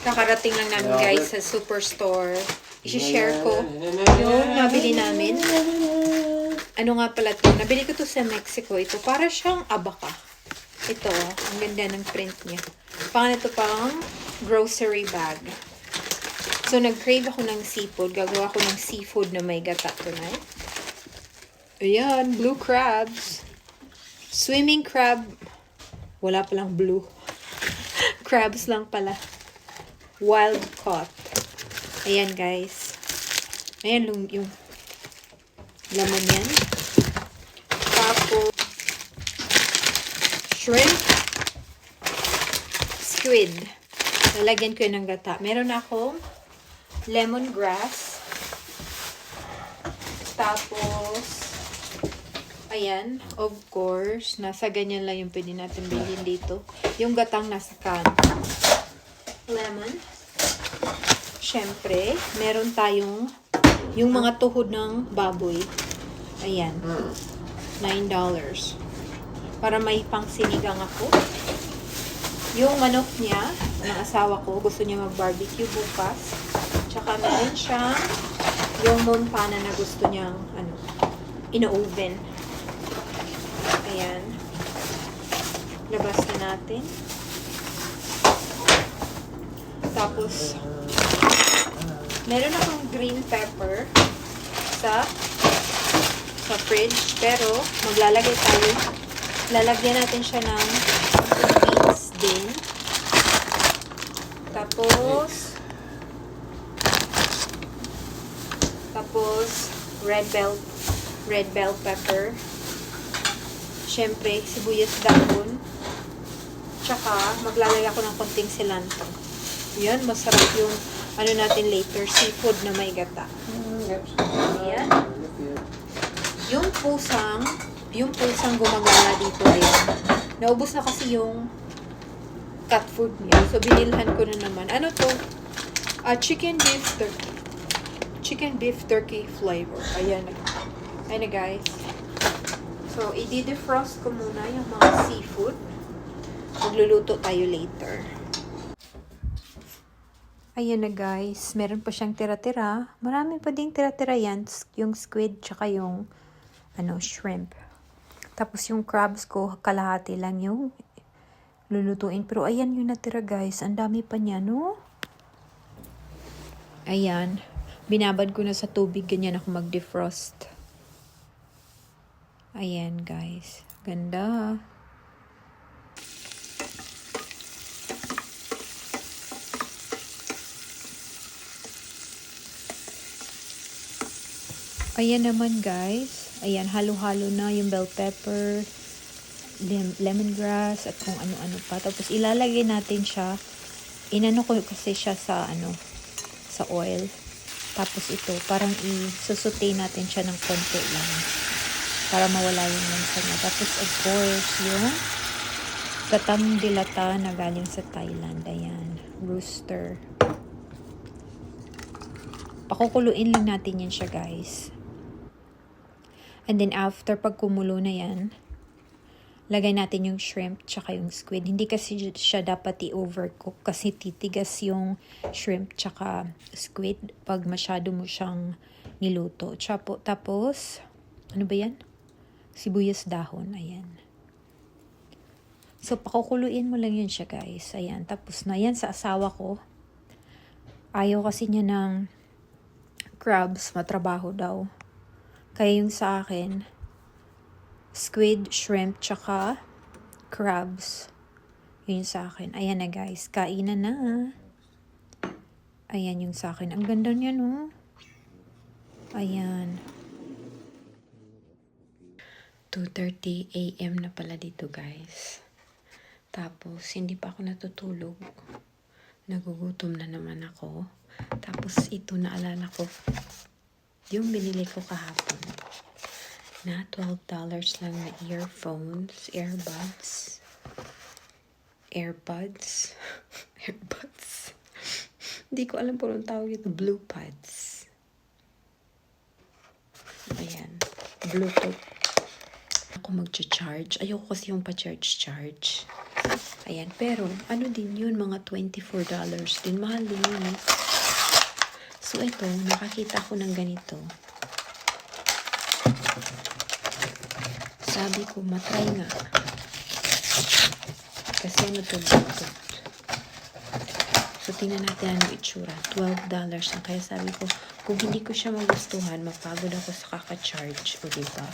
Kakarating lang namin guys sa superstore. I-share ko yung nabili namin. Ano nga pala to? Nabili ko to sa Mexico. Ito para siyang abaka. Ito, ang ganda ng print niya. Pangalan ito pang grocery bag. So, nag-crave ako ng seafood. Gagawa ko ng seafood na may gata tonight. Ayan, blue crabs. Swimming crab. Wala palang blue. Crabs lang pala. Wild caught. Ayan, guys. Ayan yung laman yan. Tapos, shrimp. Squid. Lalagyan ko yun ng gata. Meron akong lemongrass. Tapos, ayan, of course, nasa ganyan lang yung pwede natin bilhin dito. Yung gatang nasa can. Lemon. Siyempre, meron tayong yung mga tuhod ng baboy. Ayan. $9. Para may pangsinigang ako. Yung manok niya, ng asawa ko, gusto niya mag-barbecue bukas. Tsaka meron siyang yung montana na gusto niyang, ino-oven. Ayan. Labas na natin. Tapos, meron akong green pepper sa fridge. Pero, lalagyan natin siya ng beans din. Tapos, red bell pepper. Siyempre, sibuyas dahon. Tsaka, maglalagay ako ng konting cilantro. Yan, masarap yung natin later, seafood na may gata. Ayan. Yung pusang gumagala dito, ayan. Naubos na kasi yung cat food niya. So, binilhan ko na naman. Ano to? Chicken beef turkey flavor. Ayan na guys. So, i-defrost ko muna yung mga seafood. Magluluto tayo later. Ayan na guys, meron pa siyang tira-tira. Marami pa ding tira-tira yan. Yung squid, tsaka yung shrimp. Tapos yung crabs ko, kalahati lang yung lulutuin. Pero ayan yung natira guys. Ang dami pa niya, no? Ayan. Binabad ko na sa tubig. Ganyan ako mag-defrost. Ayan guys. Ganda. Ayan naman guys. Ayan, halo-halo na yung bell pepper, lemongrass, at kung ano-ano pa. Tapos ilalagay natin siya. Inano ko kasi siya sa sa oil. Tapos ito, parang i-saute natin siya ng konti lang. Para mawala yung lansa niya. Tapos of course, yung gatang dilata na galing sa Thailand. Ayan, rooster. Pakukuluin lang natin yan siya guys. And then after pag kumulo na yan, lagay natin yung shrimp tsaka yung squid. Hindi kasi siya dapat i-overcook kasi titigas yung shrimp tsaka squid pag masyado mo siyang niluto. Tapos, ano ba yan? Sibuyas dahon. Ayan. So, pakukuluin mo lang yun siya guys. Ayan. Tapos na yan sa asawa ko. Ayaw kasi niya ng crabs. Matrabaho daw. Kaya yung sa akin, squid, shrimp, tsaka crabs. Yun sa akin. Ayan na guys. Kainan na. Ayan yung sa akin. Ang ganda niya, no? Ayan. 2:30 AM na pala dito guys. Tapos, hindi pa ako natutulog. Nagugutom na naman ako. Tapos, ito naalala ko. Yung binili ko kahapon na $12 lang na earbuds. Hindi ko alam kung anong tawag ito. Blue pads. Ayan. Bluetooth. Ako mag-charge. Ayoko kasi yung pa-charge. Ayan, pero ano din yun, mga $24 din. Mahal din yun. Eh. So ito, nakakita ko ng ganito. Sabi ko, matry nga. Kasi ano to, butot. So tingnan natin ano itsura. $12 na. Kaya sabi ko, kung hindi ko siya magustuhan, mapagod ako sa kaka-charge. O diba?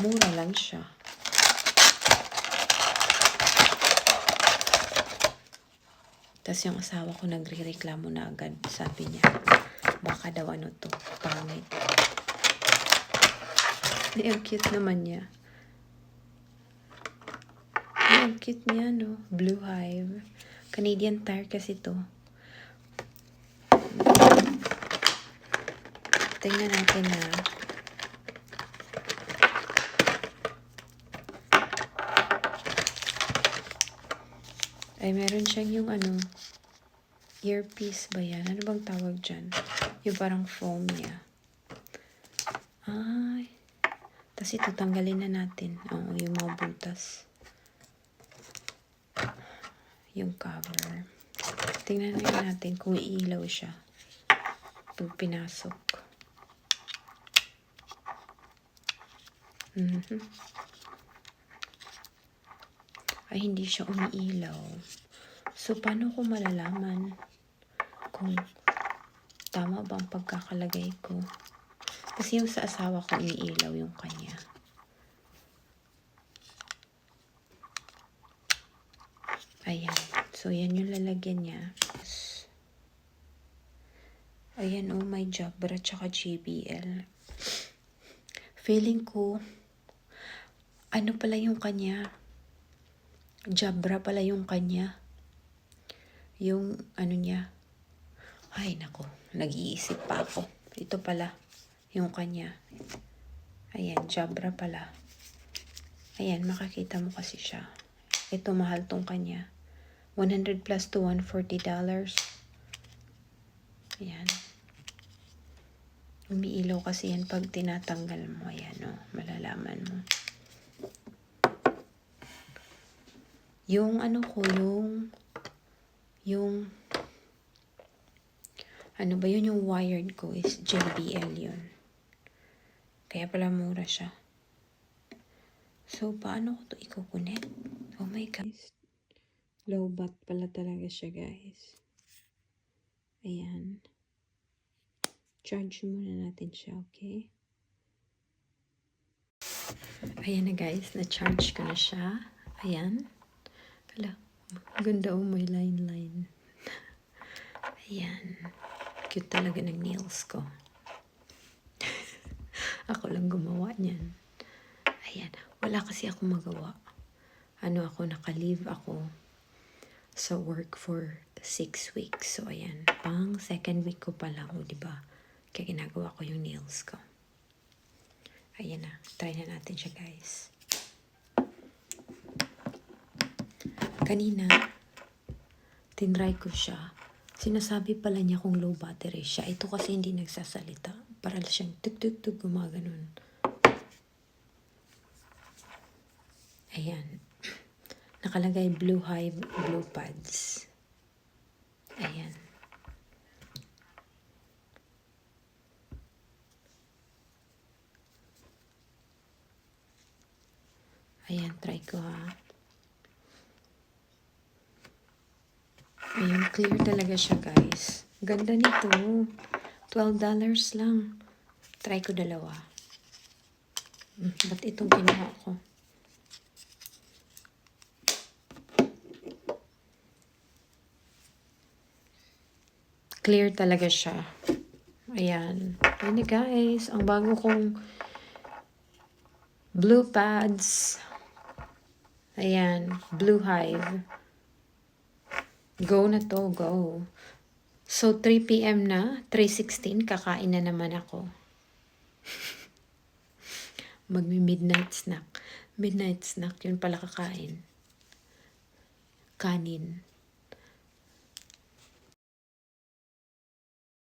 Mura lang siya. Tapos yung asawa ko nagre-reklamo na agad. Sabi niya, baka daw ano to, pangit. Ang cute naman niya. Ang cute niya, no? Blue Hive. Canadian Tire kasi to. Tingnan natin na. Ay, meron siyang yung ano, earpiece ba yan? Ano bang tawag dyan? Yung parang foam niya. Ay. Tapos ito, tanggalin na natin. Oo, yung mga butas. Yung cover. Tingnan natin kung iilaw siya. Pag pinasok. Ay, hindi siya umiilaw. So, paano ko malalaman kung tama ba ang pagkakalagay ko? Kasi yung sa asawa ko, umiilaw yung kanya. Ayan. So, yan yung lalagyan niya. Ayan, oh, may Jabra tsaka JBL. Feeling ko, ano pala yung kanya? Jabra pala yung kanya. Yung ano niya. Ay, nako. Nag-iisip pa ako. Ito pala. Yung kanya. Ayan, Jabra pala. Ayan, makakita mo kasi siya. Ito, mahal tong kanya. 100 plus to $140. Ayan. Umiilaw kasi yan pag tinatanggal mo. Ayan, oh. Malalaman mo. Yung ano ko, yung ano ba yun, yung wired ko is JBL yun. Kaya pala mura siya. So, paano ko to i-connect? Oh my God. Low bat pala talaga siya, guys. Ayan. Charge muna natin siya, okay? Ayan na, guys. Na-charge ko na siya. Ayan. Hala, ganda, oh, may line. Ayan. Cute talaga ng nails ko. Ako lang gumawa niyan. Ayan. Wala kasi ako magawa. Naka-leave ako sa work for 6 weeks. So, ayan. Pang second week ko pa lang, diba? Kaya ginagawa ko yung nails ko. Ayan na. Try na natin siya, guys. Kanina, tinry ko siya. Sinasabi pala niya kung low battery siya. Ito kasi hindi nagsasalita. Para siyang tuk-tuk-tuk, gumaganon. Ayan. Nakalagay Blue Hive Blue Pads. Ayan. Ayan, try ko ha. Ayan, clear talaga siya, guys. Ganda nito. $12 lang. Try ko dalawa. Ba't itong kinuha ko? Clear talaga siya. Ayan. Ayan guys. Ang bago kong blue pads. Ayan. Blue Hive. Go na to. Go. So, 3 p.m. na. 3:16. Kakain na naman ako. Magmi-midnight snack. Midnight snack. Yun pala kakain. Kanin.